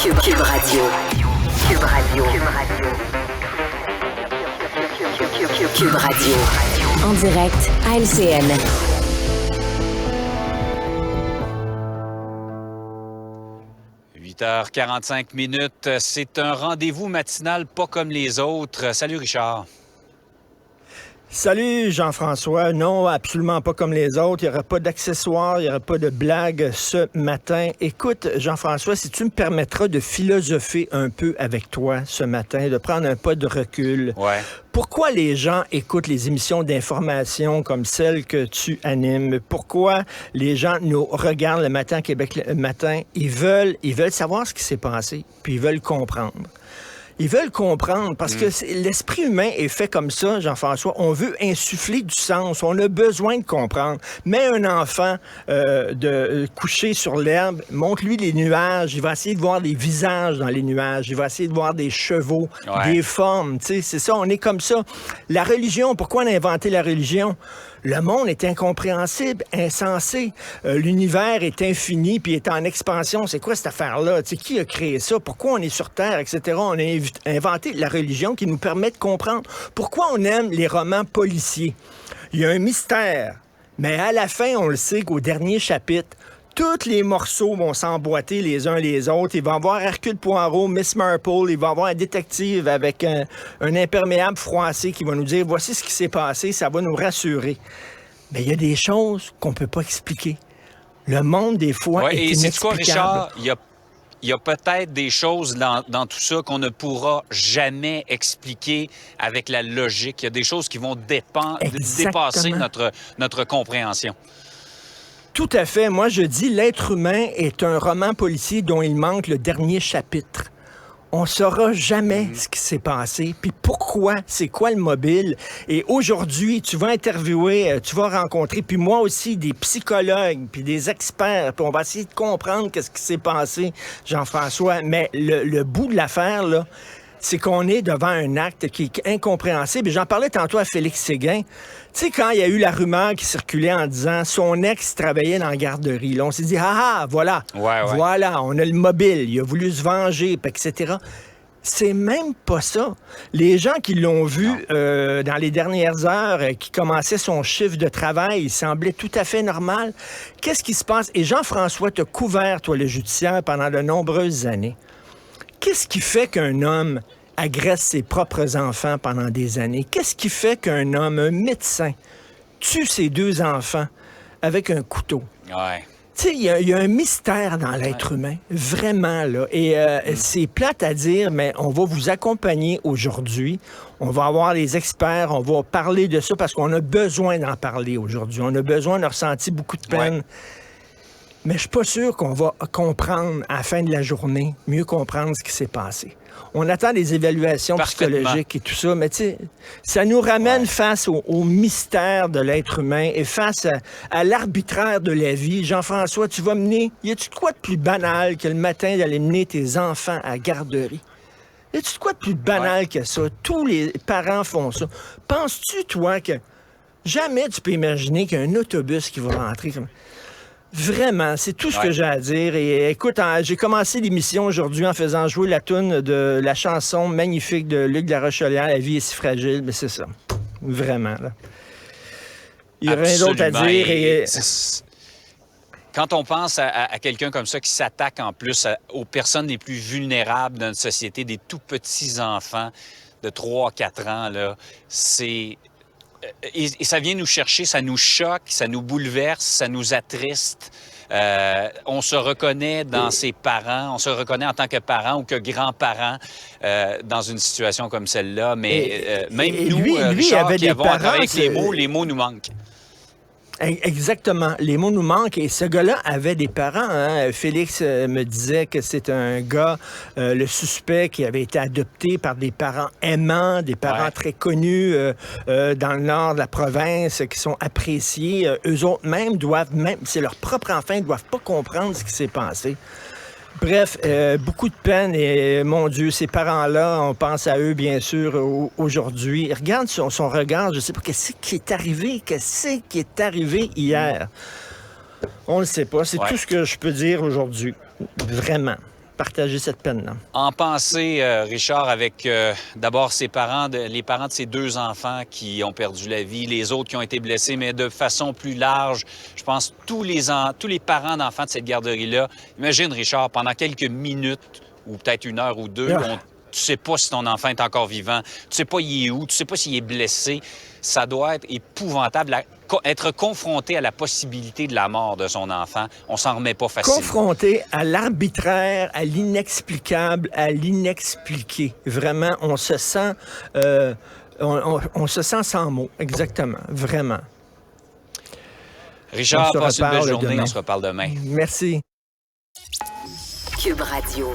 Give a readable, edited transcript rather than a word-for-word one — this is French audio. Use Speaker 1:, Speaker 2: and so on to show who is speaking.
Speaker 1: Cube Radio. Cube Radio. Cube Radio. En direct à LCN.
Speaker 2: « 8h45, c'est un rendez-vous matinal pas comme les autres. Salut Richard.
Speaker 3: Salut Jean-François. Non, absolument pas comme les autres. Il n'y aura pas d'accessoires, il n'y aura pas de blagues ce matin. Écoute, Jean-François, si tu me permettras de philosopher un peu avec toi ce matin, de prendre un pas de recul.
Speaker 2: Ouais.
Speaker 3: Pourquoi les gens écoutent les émissions d'information comme celle que tu animes? Pourquoi les gens nous regardent le matin à Québec le matin? Ils veulent savoir ce qui s'est passé, puis ils veulent comprendre. Ils veulent comprendre parce que l'esprit humain est fait comme ça, Jean-François. On veut insuffler du sens. On a besoin de comprendre. Mets un enfant de coucher sur l'herbe, montre-lui les nuages. Il va essayer de voir des visages dans les nuages. Il va essayer de voir des chevaux, des formes. Tu sais, c'est ça, on est comme ça. La religion, pourquoi on a inventé la religion? Le monde est incompréhensible, insensé. L'univers est infini puis est en expansion. C'est quoi cette affaire-là? Tu sais, qui a créé ça? Pourquoi on est sur Terre, etc.? On a inventé la religion qui nous permet de comprendre. Pourquoi on aime les romans policiers? Il y a un mystère. Mais à la fin, on le sait qu'au dernier chapitre, tous les morceaux vont s'emboîter les uns les autres. Il va y avoir Hercule Poirot, Miss Marple, il va y avoir un détective avec un imperméable froissé qui va nous dire « Voici ce qui s'est passé, ça va nous rassurer. » Mais il y a des choses qu'on ne peut pas expliquer. Le monde, des fois, est inexplicable. Et c'est quoi, Richard?
Speaker 2: Il y a peut-être des choses dans tout ça qu'on ne pourra jamais expliquer avec la logique. Il y a des choses qui vont dépasser notre compréhension.
Speaker 3: Tout à fait. Moi, je dis l'être humain est un roman policier dont il manque le dernier chapitre. On ne saura jamais ce qui s'est passé, puis pourquoi, c'est quoi le mobile. Et aujourd'hui, tu vas interviewer, tu vas rencontrer, puis moi aussi, des psychologues, puis des experts, puis on va essayer de comprendre qu'est-ce qui s'est passé, Jean-François. Mais le bout de l'affaire, là, c'est qu'on est devant un acte qui est incompréhensible. Et j'en parlais tantôt à Félix Séguin. Tu sais, quand il y a eu la rumeur qui circulait en disant son ex travaillait dans la garderie, là, on s'est dit, voilà, voilà, on a le mobile, il a voulu se venger, etc. C'est même pas ça. Les gens qui l'ont vu dans les dernières heures, qui commençait son chiffre de travail, il semblait tout à fait normal. Qu'est-ce qui se passe? Et Jean-François t'a couvert, toi, le judiciaire, pendant de nombreuses années. Qu'est-ce qui fait qu'un homme agresse ses propres enfants pendant des années? Qu'est-ce qui fait qu'un homme, un médecin, tue ses deux enfants avec un couteau?
Speaker 2: Ouais.
Speaker 3: Tu sais, il y a un mystère dans l'être humain, vraiment, là. Et c'est plate à dire, mais on va vous accompagner aujourd'hui. On va avoir les experts, on va parler de ça parce qu'on a besoin d'en parler aujourd'hui. On a besoin de ressentir beaucoup de peine. Ouais. Mais je suis pas sûr qu'on va comprendre à la fin de la journée, mieux comprendre ce qui s'est passé. On attend des évaluations psychologiques et tout ça, mais tu sais, ça nous ramène face au mystère de l'être humain et face à l'arbitraire de la vie. Jean-François, tu vas mener... Y a-tu quoi de plus banal que le matin d'aller mener tes enfants à la garderie? Y a-tu quoi de plus banal que ça? Tous les parents font ça. Penses-tu, toi, que jamais tu peux imaginer qu'il y a un autobus qui va rentrer comme... Vraiment, c'est tout ce que j'ai à dire. Et écoute, j'ai commencé l'émission aujourd'hui en faisant jouer la toune de la chanson magnifique de Luc de la Rochelière, « La vie est si fragile », mais c'est ça. Vraiment, là. Il n'y a rien d'autre à dire.
Speaker 2: Quand on pense à quelqu'un comme ça qui s'attaque en plus aux personnes les plus vulnérables dans notre société, des tout petits enfants de 3-4 ans, là, c'est... Et ça vient nous chercher, ça nous choque, ça nous bouleverse, ça nous attriste. On se reconnaît dans ses parents, on se reconnaît en tant que parents ou que grands-parents dans une situation comme celle-là. Mais même nous, Richard, qui avons à travailler avec les mots nous manquent.
Speaker 3: Exactement. Les mots nous manquent. Et ce gars-là avait des parents. Hein? Félix me disait que c'est un gars, le suspect, qui avait été adopté par des parents aimants, des parents très connus dans le nord de la province, qui sont appréciés. Eux autres même c'est leur propre enfant, ils ne doivent pas comprendre ce qui s'est passé. Bref, beaucoup de peine et, mon Dieu, ces parents-là, on pense à eux, bien sûr, aujourd'hui. Regarde son regard, je sais pas, qu'est-ce qui est arrivé hier? On ne le sait pas, c'est tout ce que je peux dire aujourd'hui. Vraiment. partager cette peine-là.
Speaker 2: En pensée, Richard, avec d'abord les parents de ses 2 enfants qui ont perdu la vie, les autres qui ont été blessés, mais de façon plus large, je pense tous les parents d'enfants de cette garderie-là. Imagine, Richard, pendant quelques minutes, ou peut-être 1 heure ou 2, tu sais pas si ton enfant est encore vivant, tu sais pas il est où, tu sais pas s'il est blessé. Ça doit être épouvantable, être confronté à la possibilité de la mort de son enfant. On s'en remet pas facilement.
Speaker 3: Confronté à l'arbitraire, à l'inexplicable, à l'inexpliqué. Vraiment, on se sent, on se sent sans mots, exactement, vraiment.
Speaker 2: Richard, passe une belle journée, on se reparle demain.
Speaker 3: Merci.
Speaker 1: Cube Radio.